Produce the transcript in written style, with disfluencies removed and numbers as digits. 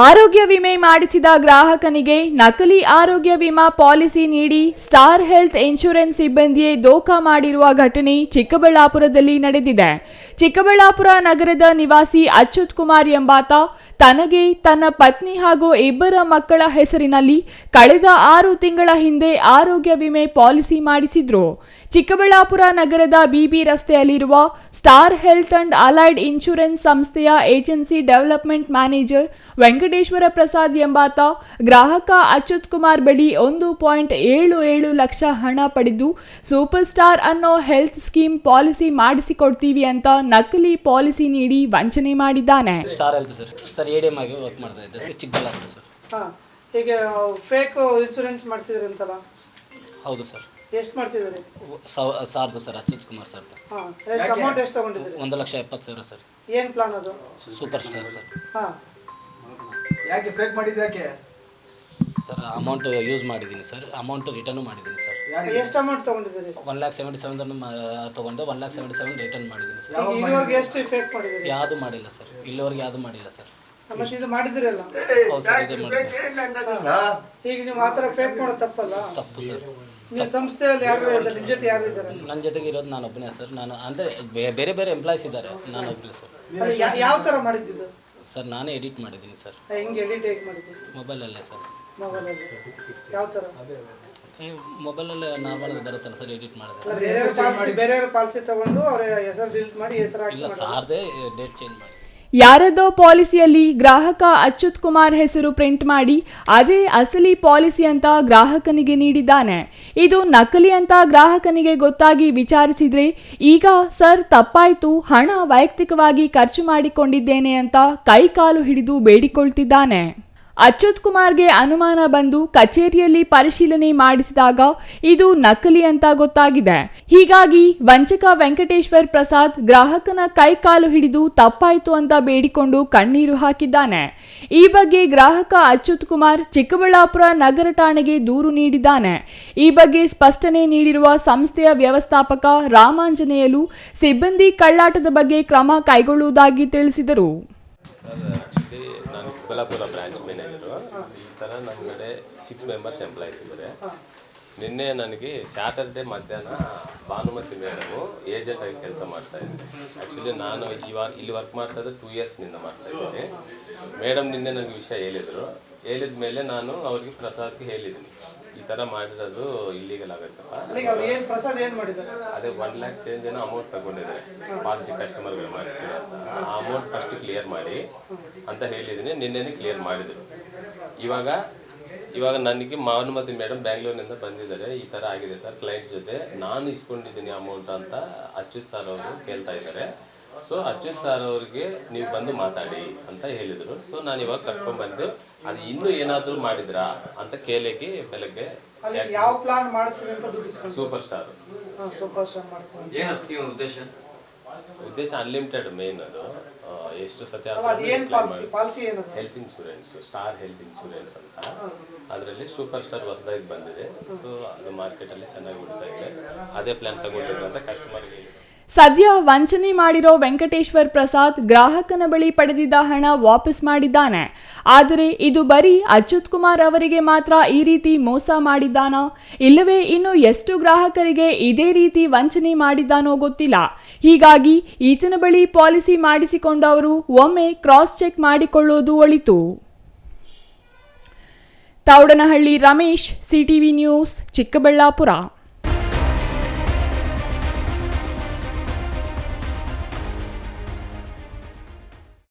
ಆರೋಗ್ಯ ವಿಮೆ ಮಾಡಿಸಿದ ಗ್ರಾಹಕನಿಗೆ ನಕಲಿ ಆರೋಗ್ಯ ವಿಮಾ ಪಾಲಿಸಿ ನೀಡಿ ಸ್ಟಾರ್ ಹೆಲ್ತ್ ಇನ್ಶೂರೆನ್ಸ್ ಸಿಬ್ಬಂದಿಯೇ ದೋಖಾ ಮಾಡಿರುವ ಘಟನೆ ಚಿಕ್ಕಬಳ್ಳಾಪುರದಲ್ಲಿ ನಡೆದಿದೆ. ಚಿಕ್ಕಬಳ್ಳಾಪುರ ನಗರದ ನಿವಾಸಿ ಅಚ್ಯುತ್ ಕುಮಾರ್ ಎಂಬಾತ ತನಗೆ ತನ್ನ ಪತ್ನಿ ಹಾಗೂ ಇಬ್ಬರ ಮಕ್ಕಳ ಹೆಸರಿನಲ್ಲಿ ಕಳೆದ 6 ತಿಂಗಳ ಹಿಂದೆ ಆರೋಗ್ಯ ವಿಮೆ ಪಾಲಿಸಿ ಮಾಡಿಸಿದ್ರು. ಚಿಕ್ಕಬಳ್ಳಾಪುರ ನಗರದ ಬಿಬಿ ರಸ್ತೆಯಲ್ಲಿರುವ star health and allied insurance ಸಂಸ್ಥೆಯ agency development manager Venkateshwara Prasad ಎಂಬಾತ ಗ್ರಾಹಕ ಅಚ್ಯುತ್ ಕುಮಾರ್ ಬಳಿ 1.77 ಲಕ್ಷ ಹಣ ಪಡೆದು ಸೂಪರ್ ಸ್ಟಾರ್ ಅನ್ನೋ ಹೆಲ್ತ್ ಸ್ಕೀಮ್ ಪಾಲಿಸಿ ಮಾಡಿಸಿಕೊಡ್ತೀವಿ ಅಂತ ನಕಲಿ ಪಾಲಿಸಿ ನೀಡಿ ವಂಚನೆ ಮಾಡಿದ್ದಾನೆ. ಸ್ಟಾರ್ ಹೆಲ್ತ್ ಸರ್ ಎಡಿಎಂ ಆಗಿ ವರ್ಕ್ ಮಾಡ್ತಾ ಇದ್ದೆ ಸರ್, ಚಿಕ್ಕಬಳ್ಳಾಪುರ ಸರ್. ಈಗ ಫೇಕ್ ಇನ್ಶೂರೆನ್ಸ್ ಮಾಡಿಸಿದ್ರಿ ಅಂತಲ್ಲ? ಹೌದು ಸರ್. ಎಷ್ಟು ಮಾಡಿಸಿದ್ರಿ? ಸಾರ್ದು ಸರ್, ಅಚ್ಯುತ್ ಕುಮಾರ್ ಸರ್. ಎಷ್ಟು ಅಮೌಂಟ್ ಎಷ್ಟು ತಗೊಂಡಿದ್ರಿ? 1,70,000 ಸರ್. ಏನು ಪ್ಲಾನ್ ಅದು? Super star sir. ಯಾಕೆ ಫೇಕ್ ಮಾಡಿದ್ದು? ಯಾಕೆ ಸರ್ ಅಮೌಂಟ್ ಯೂಸ್ ಮಾಡಿದ್ದೀನಿ ಸರ್, ಅಮೌಂಟ್ ರಿಟರ್ನ್ ಮಾಡಿದ್ದೀನಿ ಸರ್. ಎಷ್ಟು ಅಮೌಂಟ್ ತಗೊಂಡಿದ್ದೀರಿ? 1,77,000 ತಗೊಂಡು 1,77,000 ರಿಟರ್ನ್ ಮಾಡಿದ್ದೀನಿ ಸರ್. ಇಲ್ಲಿವರೆಗೆ ಎಷ್ಟು ಫೇಕ್ ಮಾಡಿದ್ದೀರಿ? ಯಾವುದು ಮಾಡಿಲ್ಲ ಸರ್, ಇಲ್ಲಿವರೆಗೆ ಯಾವುದು ಮಾಡಿಲ್ಲ ಸರ್. ಮತ್ತೆ ಇದು ಮಾಡಿದಿರಲ್ಲ? ಹೌದು ಸರ್, ಇದೇ ಮಾಡಿದೆ ಸರ್. ಈಗ ನೀವು ಆ ಥರ ಫೇಕ್ ಮಾಡೋದು ತಪ್ಪಲ್ಲ? ತಪ್ಪು ಸರ್. ನಿಮ್ಮ ಸಂಸ್ಥೆಯಲ್ಲಿ ಯಾರು ಇದ್ದಾರೆ? ನಿಮ್ಮ ಜೊತೆ ಯಾರು ಇದ್ದಾರೆ? ನನ್ನ ಜೊತೆಗೆ ಇರೋದು ನಾನು ಒಬ್ಬನೇ ಸರ್. ನಾನು ಅಂದರೆ ಬೇರೆ ಬೇರೆ ಎಂಪ್ಲಾಯ್ಸ್ ಇದ್ದಾರೆ, ನಾನು ಒಬ್ಬನೇ ಸರ್. ಯಾವ ಥರ ಮಾಡಿದ್ದು ಸರ್? ನಾನೇ ಎಡಿಟ್ ಮಾಡಿದ್ದೀನಿ ಸರ್. ಹೆಂಗೆ ಎಡಿಟ್ ಹೇಗೆ ಮಾಡಿದ್ದೀರಿ? ಮೊಬೈಲಲ್ಲೇ ಸರ್. ಮೊಬೈಲಲ್ಲಿ ಯಾವ ಥರ? ಮೊಬೈಲಲ್ಲೇ ನಾರ್ಮಲ್ ಬರುತ್ತಲ್ಲ ಸರ್, ಎಡಿಟ್ ಮಾಡಿದೆ. ಬೇರೆಯವ್ರ ಪಾಲಿಸಿ ತಗೊಂಡು ಅವ್ರ ಹೆಸರು ಡಿಲೀಟ್ ಮಾಡಿ ಹೆಸರು ಹಾಕಿ? ಇಲ್ಲ, ಸಾರ್ದೇ ಡೇಟ್ ಚೇಂಜ್ ಮಾಡಿ. ಯಾರದೋ ಪಾಲಿಸಿಯಲ್ಲಿ ಗ್ರಾಹಕ ಅಚ್ಯುತ್ ಕುಮಾರ್ ಹೆಸರು ಪ್ರಿಂಟ್ ಮಾಡಿ ಅದೇ ಅಸಲಿ ಪಾಲಿಸಿ ಅಂತ ಗ್ರಾಹಕನಿಗೆ ನೀಡಿದ್ದಾನೆ. ಇದು ನಕಲಿ ಅಂತ ಗ್ರಾಹಕನಿಗೆ ಗೊತ್ತಾಗಿ ವಿಚಾರಿಸಿದ್ರೆ ಈಗ ಸರ್ ತಪ್ಪಾಯ್ತು, ಹಣ ವೈಯಕ್ತಿಕವಾಗಿ ಖರ್ಚು ಮಾಡಿಕೊಂಡಿದ್ದೇನೆ ಅಂತ ಕೈಕಾಲು ಹಿಡಿದು ಬೇಡಿಕೊಳ್ತಿದ್ದಾನೆ. ಅಚ್ಯುತ್ ಕುಮಾರ್ಗೆ ಅನುಮಾನ ಬಂದು ಕಚೇರಿಯಲ್ಲಿ ಪರಿಶೀಲನೆ ಮಾಡಿಸಿದಾಗ ಇದು ನಕಲಿ ಅಂತ ಗೊತ್ತಾಗಿದೆ. ಹೀಗಾಗಿ ವಂಚಕ ವೆಂಕಟೇಶ್ವರ್ ಪ್ರಸಾದ್ ಗ್ರಾಹಕನ ಕೈಕಾಲು ಹಿಡಿದು ತಪ್ಪಾಯ್ತು ಅಂತ ಬೇಡಿಕೊಂಡು ಕಣ್ಣೀರು ಹಾಕಿದ್ದಾನೆ. ಈ ಬಗ್ಗೆ ಗ್ರಾಹಕ ಅಚ್ಯುತ್ ಕುಮಾರ್ ಚಿಕ್ಕಬಳ್ಳಾಪುರ ನಗರ ಠಾಣೆಗೆ ದೂರು ನೀಡಿದ್ದಾನೆ. ಈ ಬಗ್ಗೆ ಸ್ಪಷ್ಟನೆ ನೀಡಿರುವ ಸಂಸ್ಥೆಯ ವ್ಯವಸ್ಥಾಪಕ ರಾಮಾಂಜನೇಯಲು ಸಿಬ್ಬಂದಿ ಕಳ್ಳಾಟದ ಬಗ್ಗೆ ಕ್ರಮ ಕೈಗೊಳ್ಳುವುದಾಗಿ ತಿಳಿಸಿದರು. ನಾನು ಚಿಕ್ಕಬಳ್ಳಾಪುರ ಬ್ರಾಂಚ್ ಮ್ಯಾನೇಜರು. ಈ ಥರ ನಮ್ಮ ಕಡೆ 6 ಮೆಂಬರ್ಸ್ ಎಂಪ್ಲಾಯೀಸ್ ಇದ್ದಾರೆ. ನಿನ್ನೆ ನನಗೆ ಸ್ಯಾಟರ್ಡೆ ಮಧ್ಯಾಹ್ನ ಭಾನುಮತಿ ಮೇಡಮು ಏಜೆಂಟ್ ಆಗಿ ಕೆಲಸ ಮಾಡ್ತಾ ಇದ್ದೀನಿ. ಆ್ಯಕ್ಚುಲಿ ನಾನು ಇಲ್ಲಿ ವರ್ಕ್ ಮಾಡ್ತಾ ಇದ್ದೆ 2 ಇಯರ್ಸ್ನಿಂದ ಮಾಡ್ತಾ ಇದ್ದೀನಿ. ಮೇಡಮ್ ನಿನ್ನೆ ನನಗೆ ವಿಷಯ ಹೇಳಿದ ಮೇಲೆ ನಾನು ಅವ್ರಿಗೆ ಪ್ರಸಾದ್ಗೆ ಹೇಳಿದ್ದೀನಿ, ಈ ಥರ ಮಾಡಿರೋದು ಇಲ್ಲಿಗಲ್ ಆಗುತ್ತಪ್ಪ. ಅದೇ 1 lakh ಚೇಂಜ್ ಏನೋ ಅಮೌಂಟ್ ತಗೊಂಡಿದ್ದಾರೆ, ಪಾಲಿಸಿ ಕಸ್ಟಮರ್ಗಳು ಮಾಡಿಸ್ತೀವಿ ಅಂತ. ಆ ಅಮೌಂಟ್ ಫಸ್ಟ್ ಕ್ಲಿಯರ್ ಮಾಡಿ ಅಂತ ಹೇಳಿದ್ದೀನಿ. ನಿನ್ನೆನೇ ಕ್ಲಿಯರ್ ಮಾಡಿದರು. ಇವಾಗ ನನಗೆ ಭಾನುಮತಿ ಮೇಡಮ್ ಬ್ಯಾಂಗ್ಳೂರಿನಿಂದ ಬಂದಿದ್ದಾರೆ. ಈ ಥರ ಆಗಿದೆ ಸರ್, ಕ್ಲೈಂಟ್ ಜೊತೆ ನಾನು ಇಸ್ಕೊಂಡಿದ್ದೀನಿ ಅಮೌಂಟ್ ಅಂತ ಅಚ್ಯುತ್ ಸರ್ ಅವರು ಕೇಳ್ತಾ ಇದ್ದಾರೆ. ಸೊ ಅಚ್ಯುತ್ ಸರ್ ಅವ್ರಿಗೆ ನೀವು ಬಂದು ಮಾತಾಡಿ ಅಂತ ಹೇಳಿದರು. ಸೊ ನಾನು ಇವಾಗ ಕರ್ಕೊಂಡ್ಬಂದು ಅದು ಇನ್ನೂ ಏನಾದರೂ ಮಾಡಿದ್ರಾ ಅಂತ ಕೇಳಕ್ಕೆ ಬೆಳಗ್ಗೆ ಯಾವ ಪ್ಲಾನ್ ಮಾಡಿಸ್ತೀವಿ ಅಂತ ದುಡ್ಡು ಸೂಪರ್ ಸ್ಟಾರ್ ಉದ್ದೇಶ ಅನ್ಲಿಮಿಟೆಡ್ ಮೇನ್ ಅದು. ಎಷ್ಟು ಸತಿ health insurance, star health insurance ಅಂತ, ಅದರಲ್ಲಿ ಸೂಪರ್ ಸ್ಟಾರ್ ಹೊಸದಾಗಿ ಬಂದಿದೆ. ಸೊ ಅದು ಮಾರ್ಕೆಟಲ್ಲಿ ಚೆನ್ನಾಗಿ ಬಿಡ್ತಾ ಇದೆ. ಅದೇ ಪ್ಲಾನ್ ತಗೊಂಡಿದ್ರು ಅಂತ ಕಸ್ಟಮರ್ಗೆ. ಸದ್ಯ ವಂಚನೆ ಮಾಡಿರೋ ವೆಂಕಟೇಶ್ವರ್ ಪ್ರಸಾದ್ ಗ್ರಾಹಕನ ಬಳಿ ಪಡೆದಿದ್ದ ಹಣ ವಾಪಸ್ ಮಾಡಿದ್ದಾನೆ. ಆದರೆ ಇದು ಬರೀ ಅಚ್ಯುತ್ ಕುಮಾರ್ ಅವರಿಗೆ ಮಾತ್ರ ಈ ರೀತಿ ಮೋಸ ಮಾಡಿದ್ದಾನೋ ಇಲ್ಲವೇ ಇನ್ನು ಎಷ್ಟು ಗ್ರಾಹಕರಿಗೆ ಇದೇ ರೀತಿ ವಂಚನೆ ಮಾಡಿದ್ದಾನೋ ಗೊತ್ತಿಲ್ಲ. ಹೀಗಾಗಿ ಈತನ ಬಳಿ ಪಾಲಿಸಿ ಮಾಡಿಸಿಕೊಂಡವರು ಒಮ್ಮೆ ಕ್ರಾಸ್ ಚೆಕ್ ಮಾಡಿಕೊಳ್ಳೋದು ಒಳಿತು. Thoudanahalli Ramesh, CTV news, Chikkaballapur.